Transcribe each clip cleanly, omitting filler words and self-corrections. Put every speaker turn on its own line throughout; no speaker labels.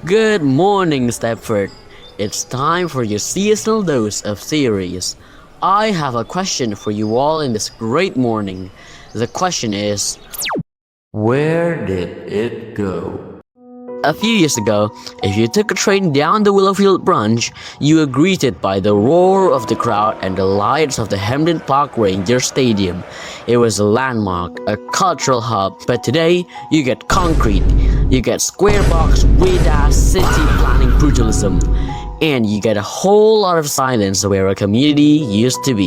Good morning, Stepford. It's time for your seasonal dose of theories. I have a question for you all in this great morning. The question is, where did it go? A few years ago, if you took a train down the Willowfield branch, you were greeted by the roar of the crowd and the lights of the Hemdon Park Ranger Stadium. It was a landmark, a cultural hub, but today you get concrete, you get square box, weird-ass city planning brutalism, and you get a whole lot of silence where a community used to be.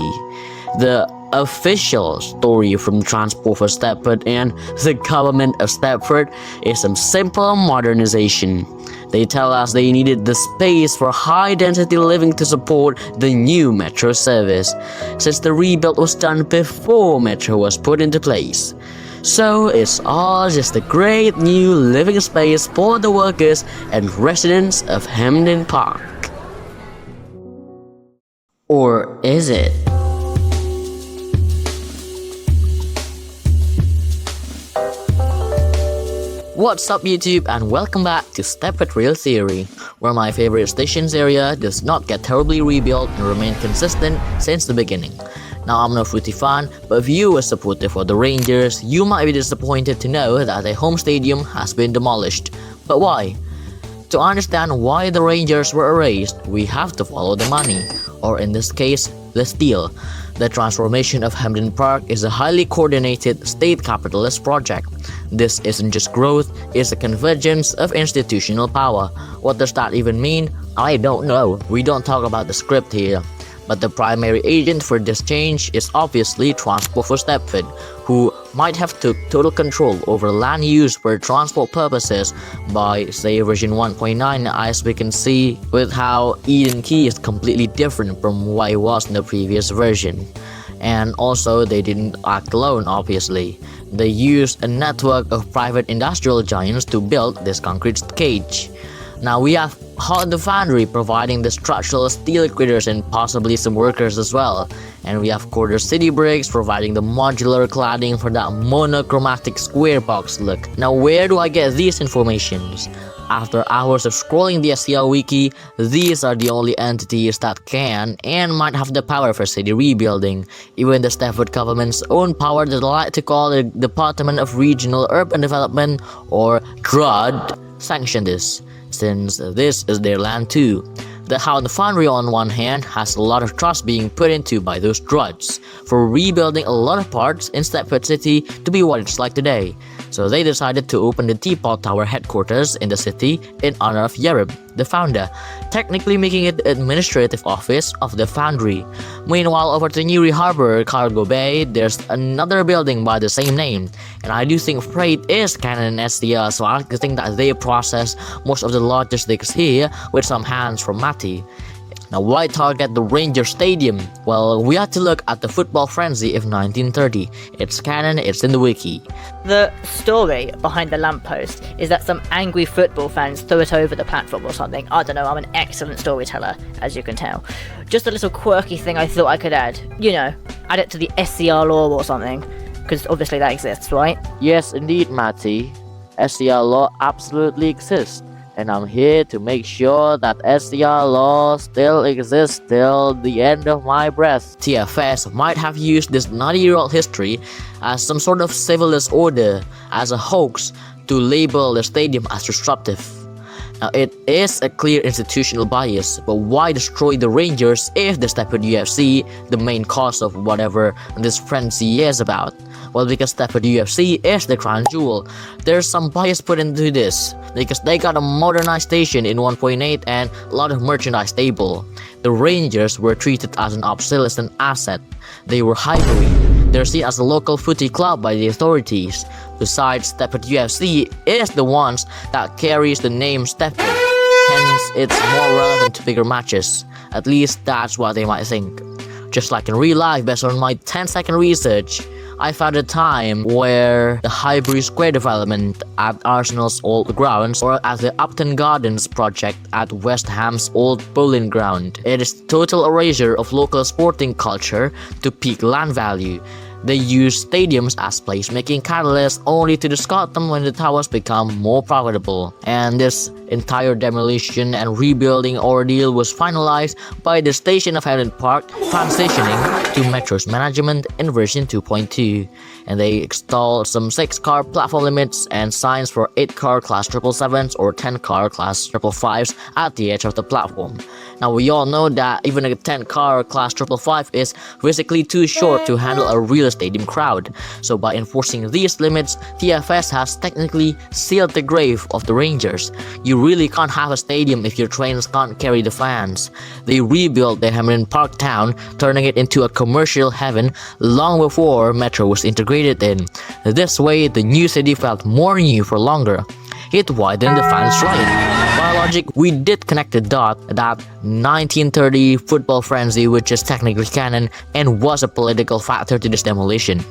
The official story from Transport for Stepford and the government of Stepford is some simple modernization. They tell us they needed the space for high-density living to support the new metro service, since the rebuild was done before metro was put into place. So it's all just a great new living space for the workers and residents of Hemdon Park. Or is it? What's up YouTube, and welcome back to Stepford Rail Theory, where my favorite stations area does not get terribly rebuilt and remain consistent since the beginning. Now, I'm no footy fan, but if you were supportive for the Rangers, you might be disappointed to know that their home stadium has been demolished. But why? To understand why the Rangers were erased, we have to follow the money, or in this case, the steal. The transformation of Hemdon Park is a highly coordinated state capitalist project. This isn't just growth, it's a convergence of institutional power. What does that even mean? I don't know. We don't talk about the script here. But the primary agent for this change is obviously Transport for Stepford, who might have took total control over land use for transport purposes by, say, version 1.9, as we can see with how Eden Key is completely different from what it was in the previous version. And also, they didn't act alone, obviously. They used a network of private industrial giants to build this concrete cage. Now we have Hemdon Foundry providing the structural steel critters and possibly some workers as well. And we have Quarter City Bricks providing the modular cladding for that monochromatic square box look. Now where do I get these informations? After hours of scrolling the SCR wiki, these are the only entities that can and might have the power for city rebuilding. Even the Stepford government's own power that they like to call the Department of Regional Urban Development, or DRUD, sanctioned this, since this is their land too. The Hemdon Foundry on one hand has a lot of trust being put into by those druds for rebuilding a lot of parts in Stepford City to be what it's like today. So they decided to open the Teapot Tower headquarters in the city in honor of Yerub, the founder, technically making it the administrative office of the foundry. Meanwhile, over to Newry Harbour Cargo Bay, there's another building by the same name, and I do think freight is canon in SCR, so I like to think that they process most of the logistics here with some hands from Matty. Now, why target the Ranger Stadium? Well, we have to look at the football frenzy of 1930. It's canon, it's in the wiki.
The story behind the lamppost is that some angry football fans threw it over the platform or something. I don't know, I'm an excellent storyteller, as you can tell. Just a little quirky thing I thought I could add. You know, add it to the SCR law or something. Because obviously that exists, right?
Yes, indeed, Matty. SCR law absolutely exists. And I'm here to make sure that SCR law still exists till the end of my breath. TFS might have used this 90-year-old history as some sort of civil disorder, as a hoax, to label the stadium as disruptive. Now, it is a clear institutional bias, but why destroy the Rangers if the Stepford UFC, the main cause of whatever this frenzy is about? Well, because Stepford UFC is the crown jewel. There's some bias put into this, because they got a modernized station in 1.8 and a lot of merchandise stable. The Rangers were treated as an obsolescent asset. They were hybrid. They're seen as a local footy club by the authorities. Besides, Stepford UFC is the ones that carries the name Stepford. Hence, it's more relevant to bigger matches. At least that's what they might think. Just like in real life, based on my 10-second research, I found a time where the Highbury Square development at Arsenal's old grounds, or at the Upton Gardens project at West Ham's old bowling ground. It is total erasure of local sporting culture to peak land value. They use stadiums as placemaking catalysts only to discard them when the towers become more profitable. And this entire demolition and rebuilding ordeal was finalized by the station of Hemdon Park, transitioning to Metro's management in version 2.2, and they installed some 6-car platform limits and signs for 8-car class 777s or 10-car class 555s at the edge of the platform. Now we all know that even a 10-car class 555 is physically too short to handle a real stadium crowd, so by enforcing these limits, TFS has technically sealed the grave of the Rangers. You really can't have a stadium if your trains can't carry the fans. They rebuilt the Hemdon Park town, turning it into a commercial heaven long before Metro was integrated in. This way, the new city felt more new for longer. It widened the fans' right. By logic, we did connect the dot that 1930 football frenzy, which is technically canon and was a political factor to this demolition.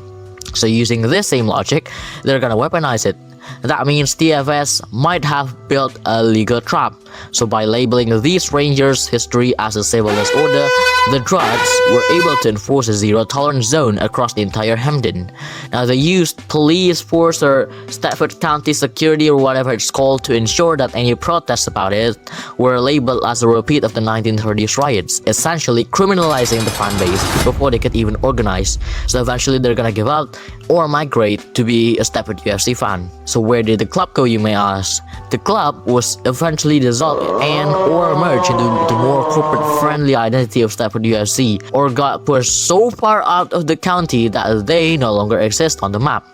So using this same logic, they're gonna weaponize it. That means TFS might have built a legal trap. So by labeling these Rangers' history as a civilist order, the Druids were able to enforce a zero-tolerance zone across the entire Hemdon. Now they used police force or Stepford County security or whatever it's called to ensure that any protests about it were labeled as a repeat of the 1930s riots, essentially criminalizing the fan base before they could even organize. So eventually they're gonna give up or migrate to be a Stepford UFC fan. So where did the club go, you may ask? The club was eventually dissolved and or merged into the more corporate-friendly identity of Stepford UFC, or got pushed so far out of the county that they no longer exist on the map.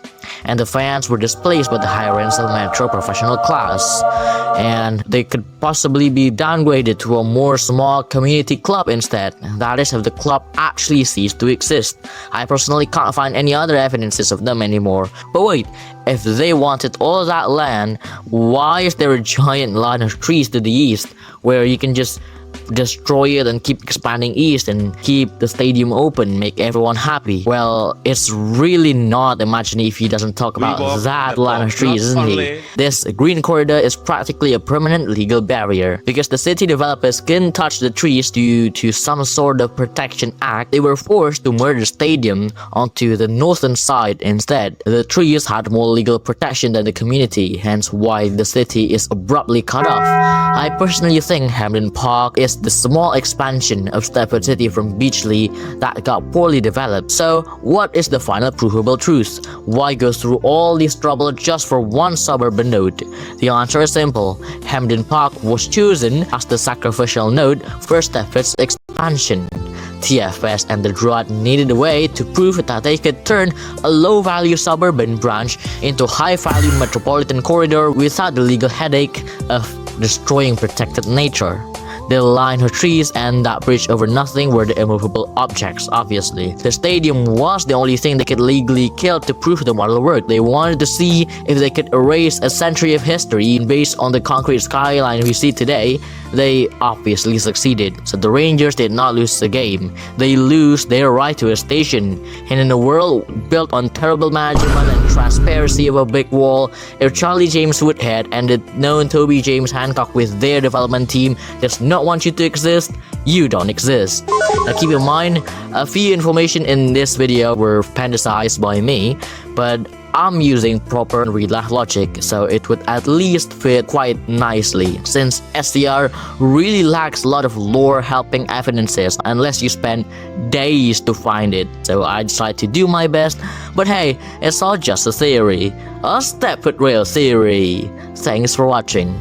And the fans were displaced by the higher-end Metro professional class, and they could possibly be downgraded to a more small community club instead. That is, if the club actually ceased to exist. I personally can't find any other evidences of them anymore. But wait, if they wanted all that land, why is there a giant line of trees to the east where you can just destroy it and keep expanding east and keep the stadium open, make everyone happy? Well, it's really not. Imagine if he doesn't talk about that line of trees, isn't he? This green corridor is practically a permanent legal barrier. Because the city developers couldn't touch the trees due to some sort of protection act, they were forced to merge the stadium onto the northern side instead. The trees had more legal protection than the community, hence why the city is abruptly cut off. I personally think Hemdon Park is the small expansion of Stepford City from Beachley that got poorly developed. So what is the final provable truth? Why go through all this trouble just for one suburban node? The answer is simple. Hemdon Park was chosen as the sacrificial node for Stepford's expansion. TFS and the Druid needed a way to prove that they could turn a low-value suburban branch into high-value metropolitan corridor without the legal headache of destroying protected nature. The line of trees and that bridge over nothing were the immovable objects, obviously. The stadium was the only thing they could legally kill to prove the model worked. They wanted to see if they could erase a century of history based on the concrete skyline we see today. They obviously succeeded. So the Rangers did not lose the game. They lose their right to a station. And in a world built on terrible management and transparency of a big wall, if Charlie James Woodhead and the known Toby James Hancock with their development team does not want you to exist, you don't exist. Now keep in mind, a few information in this video were fantasized by me, but I'm using proper real-life logic, so it would at least fit quite nicely, since SCR really lacks a lot of lore helping evidences unless you spend days to find it. So I tried to do my best, but hey, it's all just a theory. A Stepford Rail Theory. Thanks for watching.